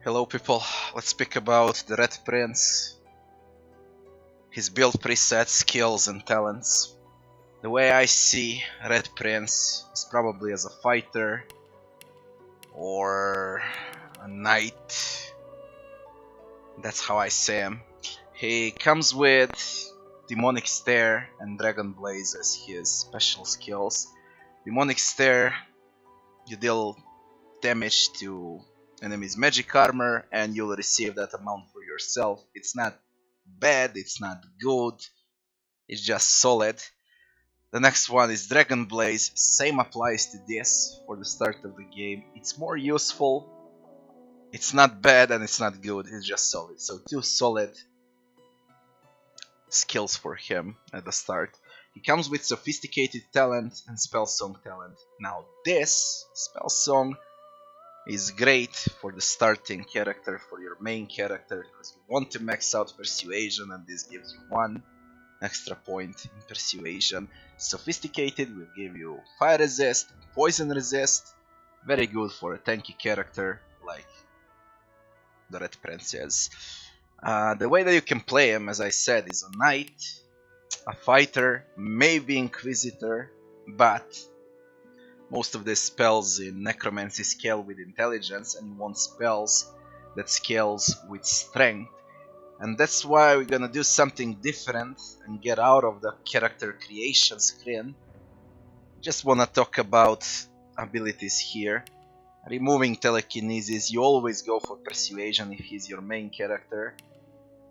Hello people, let's speak about the Red Prince, his build preset, skills and talents. The way I see Red Prince is probably as a fighter or a knight. That's how I see him. He comes with Demonic Stare and Dragon Blaze as his special skills. Demonic Stare, you deal damage to enemy's magic armor and you'll receive that amount for yourself. It's not bad, it's not good, it's just solid. The next one is Dragon Blaze. Same applies to this for the start of the game. It's more useful. It's not bad and it's not good, it's just solid. So two solid skills for him at the start. He comes with Sophisticated Talent and Spell Song Talent. Now this Spell Song is great for the starting character, for your main character, because you want to max out Persuasion and this gives you 1 extra point in Persuasion. Sophisticated will give you Fire Resist, Poison Resist, very good for a tanky character like the Red Prince is. The way that you can play him, as I said, is a knight, a fighter, maybe Inquisitor, but most of the spells in Necromancy scale with Intelligence, and you want spells that scales with Strength. And that's why we're gonna do something different and get out of the character creation screen. Just wanna talk about abilities here. Removing Telekinesis, you always go for Persuasion if he's your main character.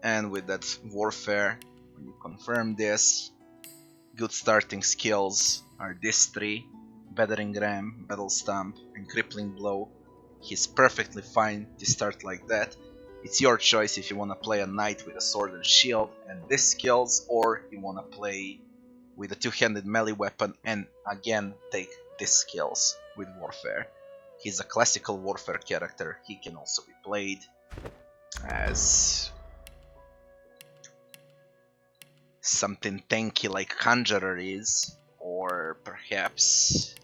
And with that Warfare, when you confirm this, good starting skills are these 3. Battering Ram, Battle Stamp, and Crippling Blow. He's perfectly fine to start like that. It's your choice if you want to play a knight with a sword and shield and these skills, or you want to play with a two-handed melee weapon and again take these skills with Warfare. He's a classical Warfare character. He can also be played as something tanky like Conjurer is, or perhaps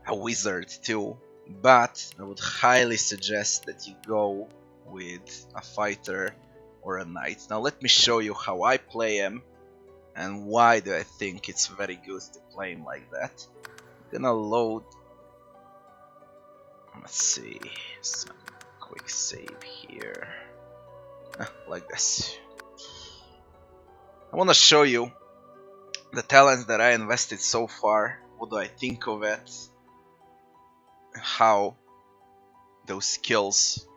a wizard too, but I would highly suggest that you go with a fighter or a knight. Now let me show you how I play him and why do I think it's very good to play him like that. I'm gonna load, let's see, some quick save here, like this. I want to show you the talents that I invested so far, what do I think of it, how those skills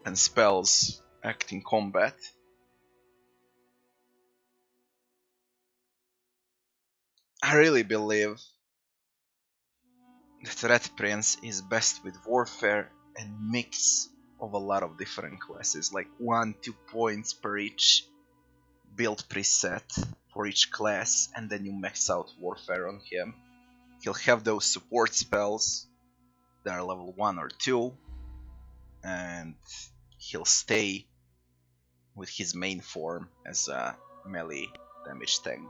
and spells act in combat. I really believe that Red Prince is best with Warfare and mix of a lot of different classes, like 1-2 points per each build preset for each class, and then you max out Warfare on him. He'll have those support spells that are level 1 or 2, and he'll stay with his main form as a melee damage tank.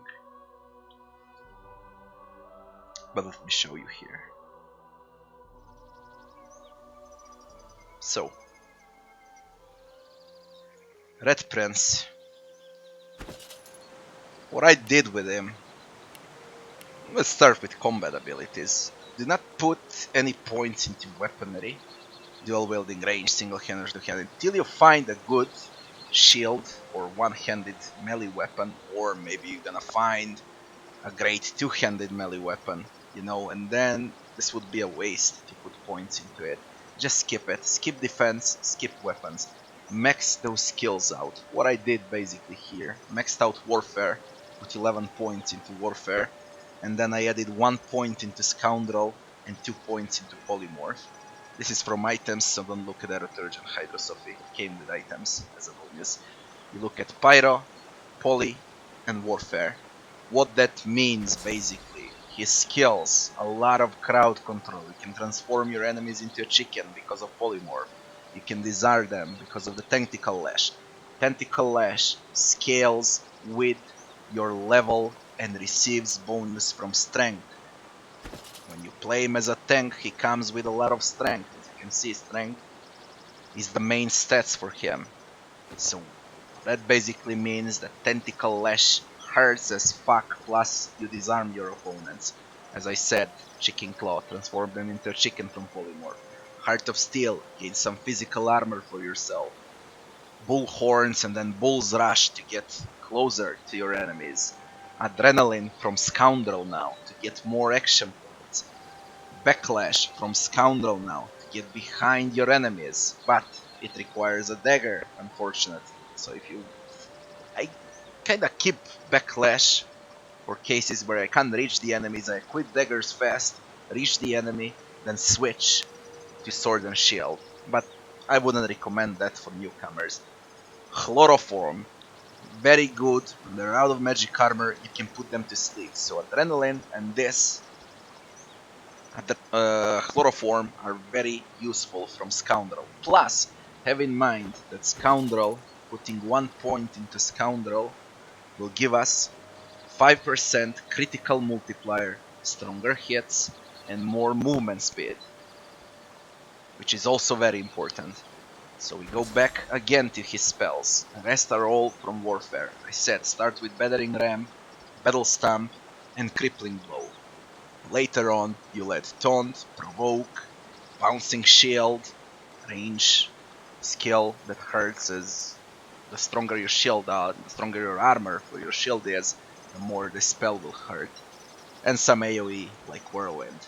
But let me show you here. So, Red Prince, what I did with him, let's start with combat abilities. Do not put any points into weaponry, dual wielding, range, single-handed, two-handed, till you find a good shield or one-handed melee weapon, or maybe you're gonna find a great two-handed melee weapon, you know, and then this would be a waste to put points into it. Just skip it, skip defense, skip weapons, max those skills out. What I did basically here, maxed out Warfare, put 11 points into Warfare, and then I added 1 point into Scoundrel and 2 points into Polymorph. This is from items, so don't look at Aeroturge and Hydrosophy, it came with items as a bonus. You look at Pyro, Poly, and Warfare. What that means basically, his skills, a lot of crowd control, you can transform your enemies into a chicken because of Polymorph, you can desire them because of the Tentacle Lash. Tentacle Lash scales with your level and receives bonus from Strength. When you play him as a tank, he comes with a lot of strength. As you can see, strength is the main stats for him. So that basically means that Tentacle Lash hurts as fuck, plus you disarm your opponents. As I said, Chicken Claw, transform them into a chicken from Polymorph. Heart of Steel, gain some physical armor for yourself. Bull Horns and then Bull's Rush to get closer to your enemies. Adrenaline from Scoundrel now to get more action points. Backlash from Scoundrel now to get behind your enemies, but it requires a dagger, unfortunately. So if you... I kinda keep Backlash for cases where I can't reach the enemies. I equip daggers fast, reach the enemy, then switch to Sword and Shield. But I wouldn't recommend that for newcomers. Chloroform, very good. When they're out of magic armor, you can put them to sleep. So Adrenaline and this Chloroform are very useful from Scoundrel. Plus, have in mind that Scoundrel, putting 1 point into Scoundrel, will give us 5% critical multiplier, stronger hits, and more movement speed, which is also very important. So we go back again to his spells. The rest are all from Warfare. I said start with Battering Ram, Battle Stamp, and Crippling Blow. Later on, you'll add Taunt, Provoke, Bouncing Shield, Range, Skill that hurts as the stronger your shield are, the stronger your armor for your shield is, the more the spell will hurt. And some AoE like Whirlwind.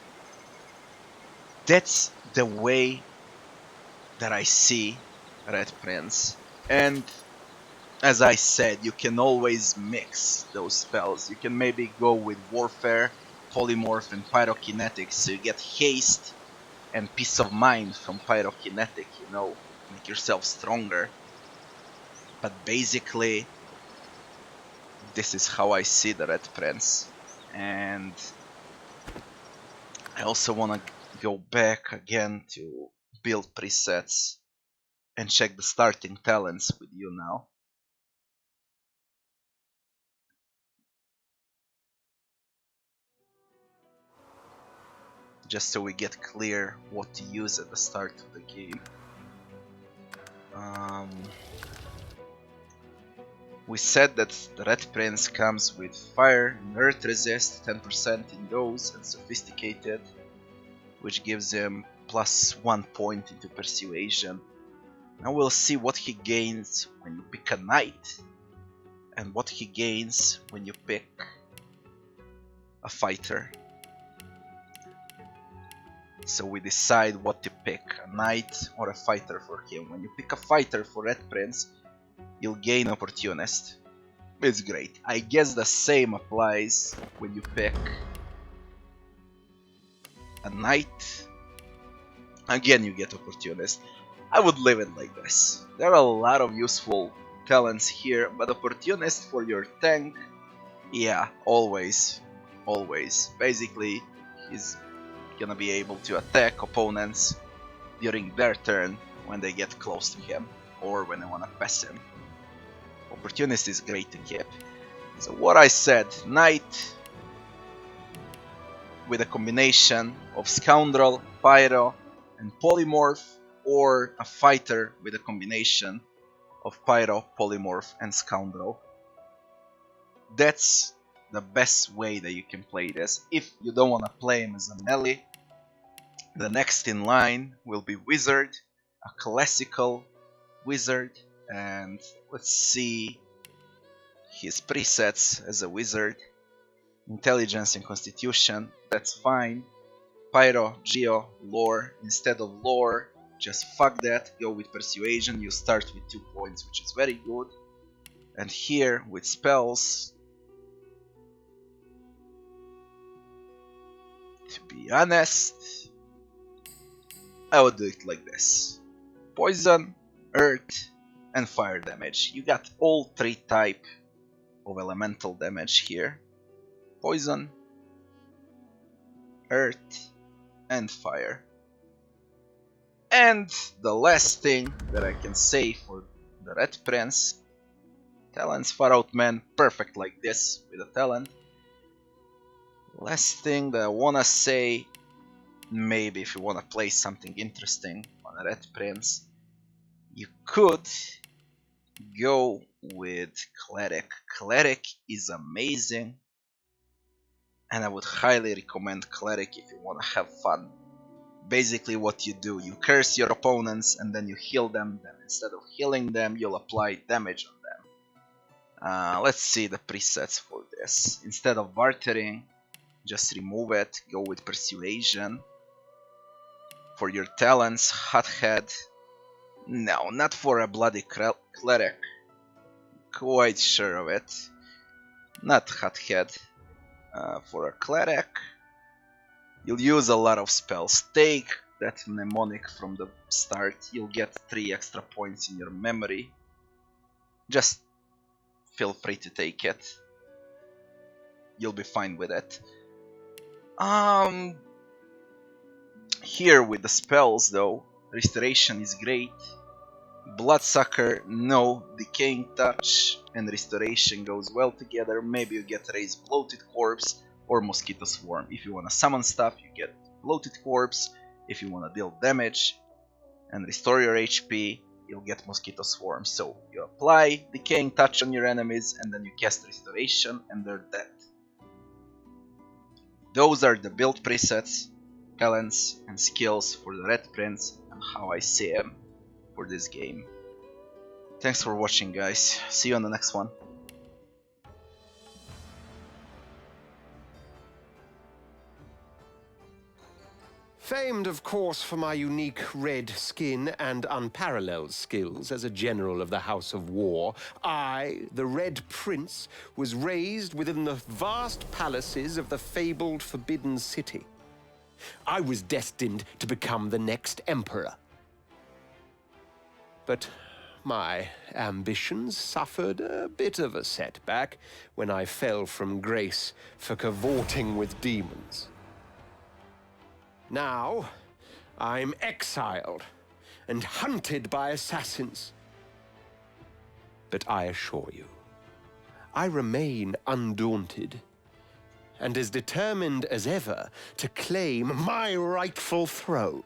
That's the way that I see Red Prince. And as I said, you can always mix those spells. You can maybe go with Warfare, Polymorph, and Pyrokinetic, so you get Haste and Peace of Mind from Pyrokinetic, you know, make yourself stronger. But basically, this is how I see the Red Prince. And I also want to go back again to build presets and check the starting talents with you now. Just so we get clear what to use at the start of the game. We said that the Red Prince comes with Fire and Earth Resist, 10% in those, and Sophisticated, which gives him plus 1 point into Persuasion. Now we'll see what he gains when you pick a Knight, and what he gains when you pick a Fighter. So we decide what to pick, a Knight or a Fighter for him. When you pick a Fighter for Red Prince, you'll gain Opportunist. It's great. I guess the same applies when you pick a Knight. Again, you get Opportunist. I would leave it like this. There are a lot of useful talents here, but Opportunist for your tank, yeah, always. Basically, he's gonna be able to attack opponents during their turn when they get close to him or when they wanna pass him. Opportunist is great to keep. So what I said, Knight with a combination of Scoundrel, Pyro, and Polymorph, or a Fighter with a combination of Pyro, Polymorph, and Scoundrel. That's the best way that you can play this. If you don't want to play him as a melee, the next in line will be Wizard, a classical Wizard, and let's see his presets as a Wizard. Intelligence and Constitution, that's fine. Pyro, Geo, Lore, instead of Lore, just fuck that, go with Persuasion, you start with 2 points, which is very good. And here, with spells, to be honest, I would do it like this. Poison, Earth, and Fire damage. You got all 3 type of elemental damage here. Poison, Earth, and Fire. And the last thing that I can say for the Red Prince, talents Far Out Man, perfect like this with a talent. Last thing that I wanna say, maybe if you wanna play something interesting on a Red Prince, You could go with Cleric. Cleric is amazing, and I would highly recommend Cleric if you want to have fun. Basically what you do, you curse your opponents and then you heal them, then instead of healing them, you'll apply damage on them. Let's see the presets for this. Instead of bartering, just remove it, go with Persuasion. For your talents, Hothead. No, not for a bloody Cleric. Quite sure of it. Not Hothead. For a Cleric, you'll use a lot of spells. Take that mnemonic from the start. You'll get 3 extra points in your memory. Just feel free to take it. You'll be fine with it. Here with the spells though, Restoration is great. Bloodsucker, no. Decaying Touch and Restoration goes well together. Maybe you get Raise Bloated Corpse or Mosquito Swarm. If you want to summon stuff, you get Bloated Corpse. If you want to deal damage and restore your HP, you'll get Mosquito Swarm. So you apply Decaying Touch on your enemies and then you cast Restoration and they're dead. Those are the build presets, talents and skills for the Red Prince and how I see him for this game. Thanks for watching, guys. See you on the next one. Famed, of course, for my unique red skin and unparalleled skills as a general of the House of War, I, the Red Prince, was raised within the vast palaces of the fabled Forbidden City. I was destined to become the next emperor. But my ambitions suffered a bit of a setback when I fell from grace for cavorting with demons. Now, I'm exiled and hunted by assassins. But I assure you, I remain undaunted and as determined as ever to claim my rightful throne.